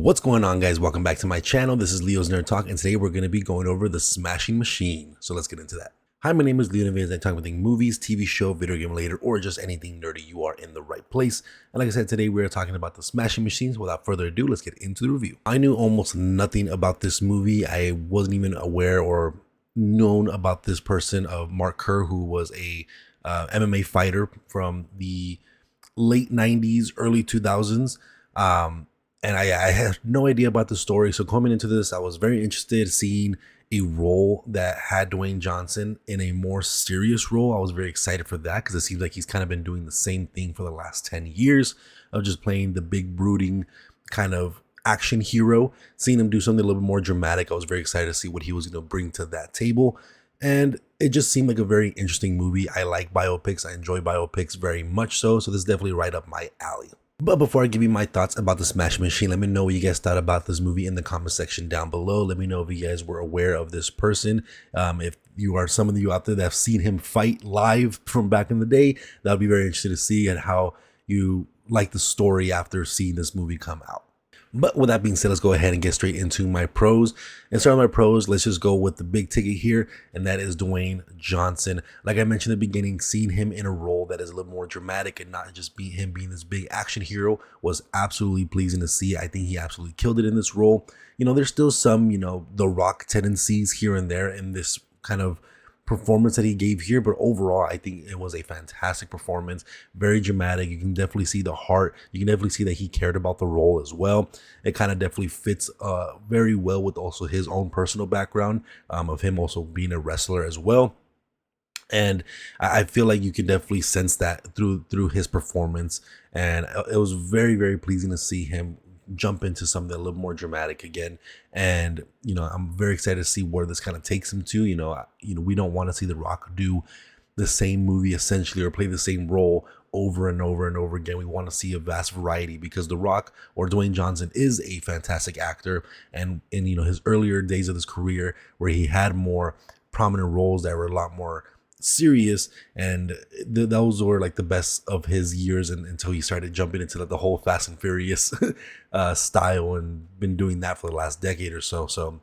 What's going on, guys? Welcome back to my channel. This is Leo's Nerd Talk, and today we're going to be going over The Smashing Machine. So let's get into that. Hi, my name is Leo Neves. I talk about movies, TV show, video game related, or just anything nerdy. You are in the right place. And like I said, today we're talking about The Smashing Machines. Without further ado, let's get into the review. I knew almost nothing about this movie. I wasn't even aware or known about this person of Mark Kerr, who was a MMA fighter from the late 90s, early 2000s. And I had no idea about the story. So coming into this, I was very interested seeing a role that had Dwayne Johnson in a more serious role. I was very excited for that because it seems like he's kind of been doing the same thing for the last 10 years of just playing the big brooding kind of action hero. Seeing him do something a little bit more dramatic, I was very excited to see what he was going to bring to that table. And it just seemed like a very interesting movie. I like biopics. I enjoy biopics very much so. So this is definitely right up my alley. But before I give you my thoughts about The Smashing Machine, let me know what you guys thought about this movie in the comment section down below. Let me know if you guys were aware of this person. If you are some of you out there that have seen him fight live from back in the day, that would be very interesting to see and how you like the story after seeing this movie come out. But with that being said, let's go ahead and get straight into my pros. And starting my pros, let's just go with the big ticket here, and that is Dwayne Johnson. Like I mentioned in the beginning, seeing him in a role that is a little more dramatic and not just him being this big action hero was absolutely pleasing to see. I think he absolutely killed it in this role. You know, there's still some, The Rock tendencies here and there in this kind of performance that he gave here, but overall I think it was a fantastic performance. Very dramatic. You can definitely see the heart. You can definitely see that he cared about the role as well. It kind of definitely fits very well with also his own personal background of him also being a wrestler as well. And I feel like you can definitely sense that through his performance, and it was very, very pleasing to see him jump into something a little more dramatic again. And I'm very excited to see where this kind of takes him to. We don't want to see The Rock do the same movie essentially or play the same role over and over and over again. We want to see a vast variety because The Rock or Dwayne Johnson is a fantastic actor, and in his earlier days of his career where he had more prominent roles that were a lot more serious, and those were like the best of his years, and until he started jumping into the whole Fast and Furious style, and been doing that for the last decade or so. So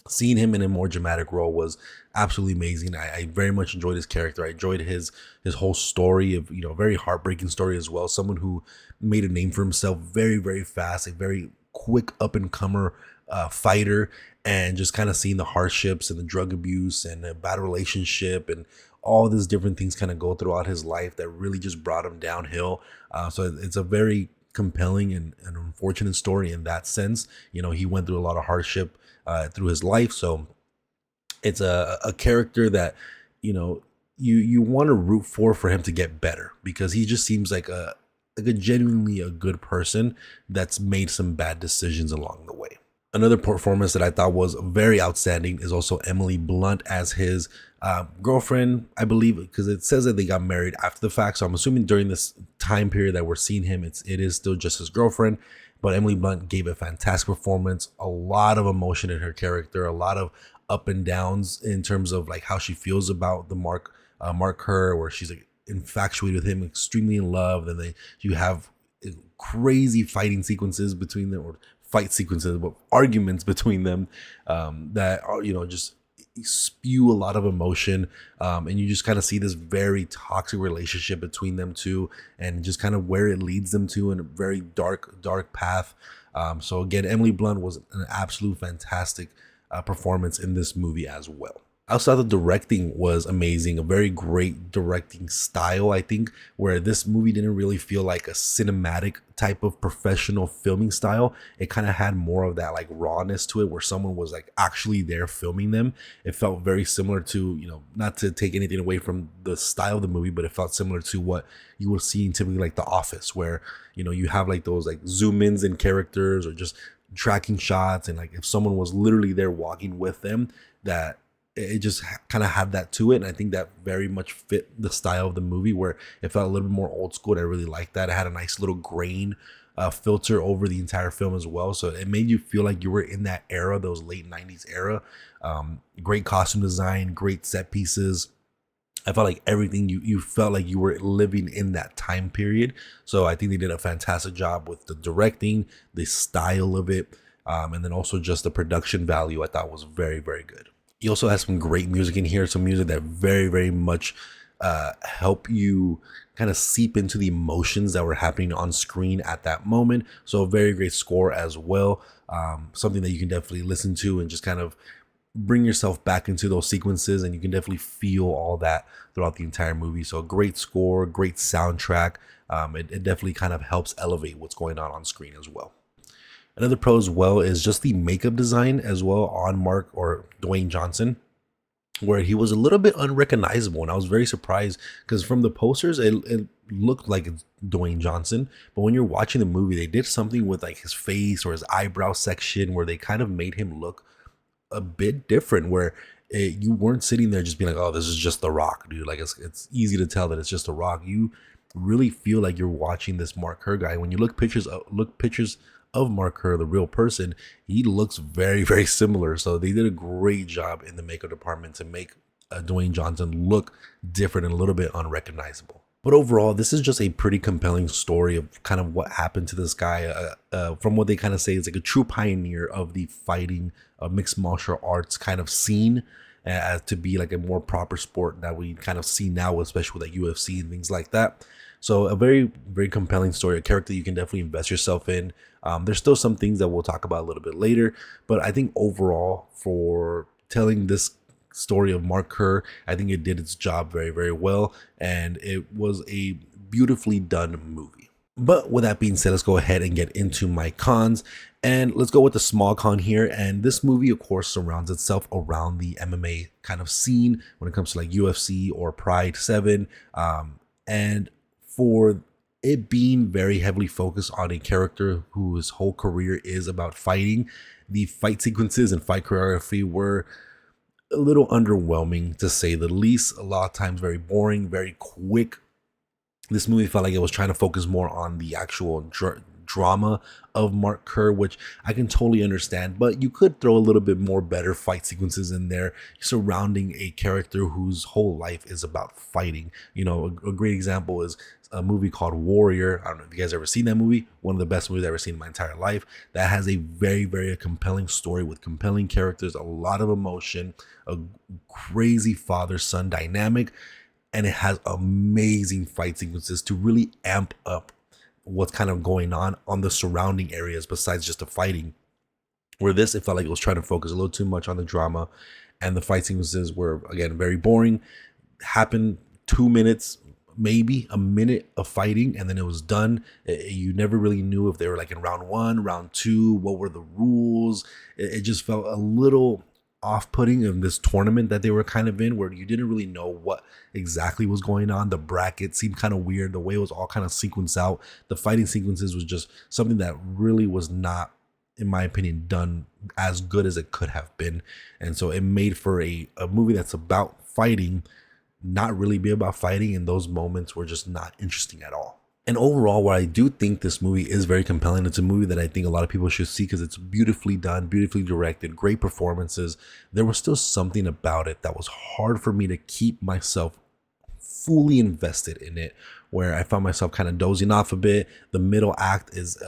seeing him in a more dramatic role was absolutely amazing. I very much enjoyed his character. I enjoyed his whole story of very heartbreaking story as well. Someone who made a name for himself very, very fast, a very quick up and comer fighter, and just kind of seeing the hardships and the drug abuse and a bad relationship and all these different things kind of go throughout his life that really just brought him downhill. So it's a very compelling and unfortunate story in that sense. He went through a lot of hardship through his life. So it's a character that, you want to root for him to get better, because he just seems like a genuinely a good person that's made some bad decisions along the way. Another performance that I thought was very outstanding is also Emily Blunt as his girlfriend, I believe, because it says that they got married after the fact. So I'm assuming during this time period that we're seeing him, it is still just his girlfriend. But Emily Blunt gave a fantastic performance, a lot of emotion in her character, a lot of up and downs in terms of like how she feels about the Mark Kerr, where she's like infatuated with him, extremely in love. Then you have crazy fighting sequences between them, or fight sequences, but arguments between them that are, just spew a lot of emotion, and you just kind of see this very toxic relationship between them two, and just kind of where it leads them to in a very dark path. So again, Emily Blunt was an absolute fantastic performance in this movie as well. I also thought the directing was amazing, a very great directing style, I think, where this movie didn't really feel like a cinematic type of professional filming style. It kind of had more of that like rawness to it, where someone was like actually there filming them. It felt very similar to, not to take anything away from the style of the movie, but it felt similar to what you would see in typically like The Office, where, you have like those like zoom ins in characters or just tracking shots. And like if someone was literally there walking with them, that it just kind of had that to it. And I think that very much fit the style of the movie, where it felt a little bit more old school. And I really liked that. It had a nice little grain filter over the entire film as well. So it made you feel like you were in that era, those late 90s era. Great costume design, great set pieces. I felt like everything you felt like you were living in that time period. So I think they did a fantastic job with the directing, the style of it, and then also just the production value. I thought was very very good. He also has some great music in here, some music that very very much help you kind of seep into the emotions that were happening on screen at that moment. So a very great score as well. Something that you can definitely listen to and just kind of bring yourself back into those sequences, and you can definitely feel all that throughout the entire movie. So great score, great soundtrack. It definitely kind of helps elevate what's going on screen as well. Another pro as well is just the makeup design as well on Mark or Dwayne Johnson, where he was a little bit unrecognizable. And I was very surprised because from the posters, it looked like it's Dwayne Johnson. But when you're watching the movie, they did something with like his face or his eyebrow section where they kind of made him look a bit different, where you weren't sitting there just being like, oh, this is just The Rock, dude. Like it's easy to tell that it's just The Rock. You really feel like you're watching this Mark Kerr guy. When you look pictures of Mark Kerr, the real person, he looks very, very similar. So they did a great job in the makeup department to make Dwayne Johnson look different and a little bit unrecognizable. But overall, this is just a pretty compelling story of kind of what happened to this guy. From what they kind of say, it's like a true pioneer of the fighting, mixed martial arts kind of scene, to be like a more proper sport that we kind of see now, especially with like UFC and things like that. So a very, very compelling story, a character you can definitely invest yourself in. There's still some things that we'll talk about a little bit later, but I think overall for telling this story of Mark Kerr, I think it did its job very, very well, and it was a beautifully done movie. But with that being said, let's go ahead and get into my cons, and let's go with the small con here. And this movie, of course, surrounds itself around the MMA kind of scene when it comes to like UFC or Pride 7, and for it being very heavily focused on a character whose whole career is about fighting, the fight sequences and fight choreography were a little underwhelming to say the least. A lot of times very boring, very quick. This movie felt like it was trying to focus more on the actual drama of Mark Kerr, which I can totally understand, but you could throw a little bit more better fight sequences in there surrounding a character whose whole life is about fighting. You know, a great example is a movie called Warrior. I don't know if you guys ever seen that movie. One of the best movies I've ever seen in my entire life. That has a very, very compelling story with compelling characters, a lot of emotion, a crazy father-son dynamic, and it has amazing fight sequences to really amp up what's kind of going on the surrounding areas besides just the fighting. Where this, it felt like it was trying to focus a little too much on the drama, and the fight sequences were again very boring. Happened 2 minutes, maybe a minute of fighting, and then it was done. You never really knew if they were like in round 1, round 2, what were the rules. It just felt a little off-putting in this tournament that they were kind of in, where you didn't really know what exactly was going on. The bracket seemed kind of weird, the way it was all kind of sequenced out. The fighting sequences was just something that really was not, in my opinion, done as good as it could have been. And so it made for a movie that's about fighting not really be about fighting, and those moments were just not interesting at all. And overall, while I do think this movie is very compelling, it's a movie that I think a lot of people should see because it's beautifully done, beautifully directed, great performances. There was still something about it that was hard for me to keep myself fully invested in it, where I found myself kind of dozing off a bit. The middle act is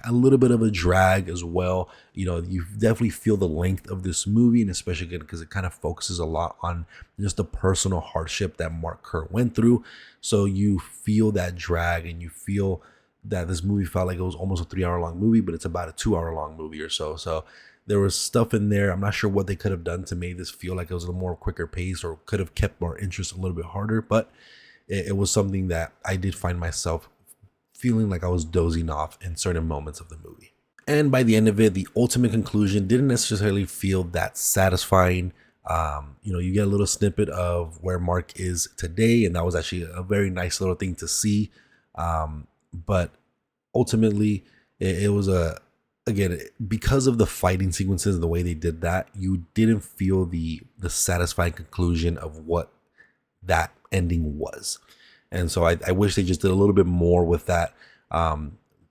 a little bit of a drag as well. You know, you definitely feel the length of this movie, and especially again because it kind of focuses a lot on just the personal hardship that Mark Kerr went through. So you feel that drag, and you feel that this movie felt like it was almost a 3-hour long movie, but it's about a 2-hour long movie or so. So there was stuff in there. I'm not sure what they could have done to make this feel like it was a little more quicker pace, or could have kept more interest a little bit harder, but it was something that I did find myself feeling like I was dozing off in certain moments of the movie. And by the end of it, the ultimate conclusion didn't necessarily feel that satisfying. You get a little snippet of where Mark is today, and that was actually a very nice little thing to see. But ultimately, it was again, because of the fighting sequences and the way they did that, you didn't feel the satisfying conclusion of what that ending was. And so I wish they just did a little bit more with that.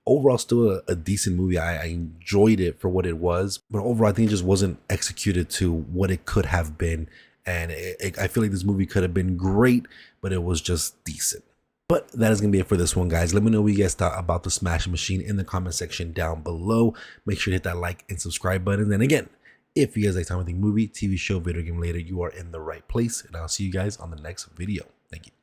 Overall, still a decent movie. I enjoyed it for what it was, but overall, I think it just wasn't executed to what it could have been. And I feel like this movie could have been great, but it was just decent. But that is going to be it for this one, guys. Let me know what you guys thought about the Smashing Machine in the comment section down below. Make sure to hit that like and subscribe button. And then again, if you guys like talking movie, TV show, video game later, you are in the right place. And I'll see you guys on the next video. Thank you.